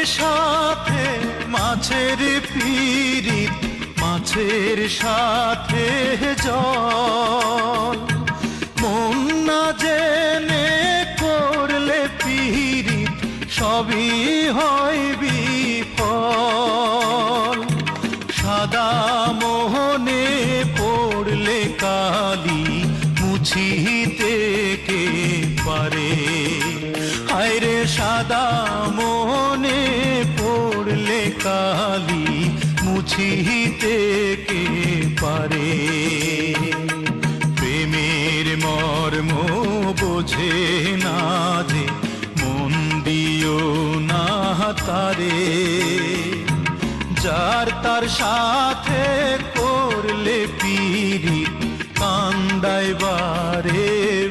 সাথে মাছের পিরিত, মাছের সাথে জল। মন না জেনে করলে পিরিত, সবই হয় বিফল। সাদা মোহনে পড়লে কালি, মুছিতে কে পারে? হায়রে সাদা মোহনে পড়লে কালি, মুছিতে কে পারে? প্রেমের মর্ম বোঝে না যে, মন দিও না তারে। যার তার সাথে করলে পিরিত, কান্দায় বারে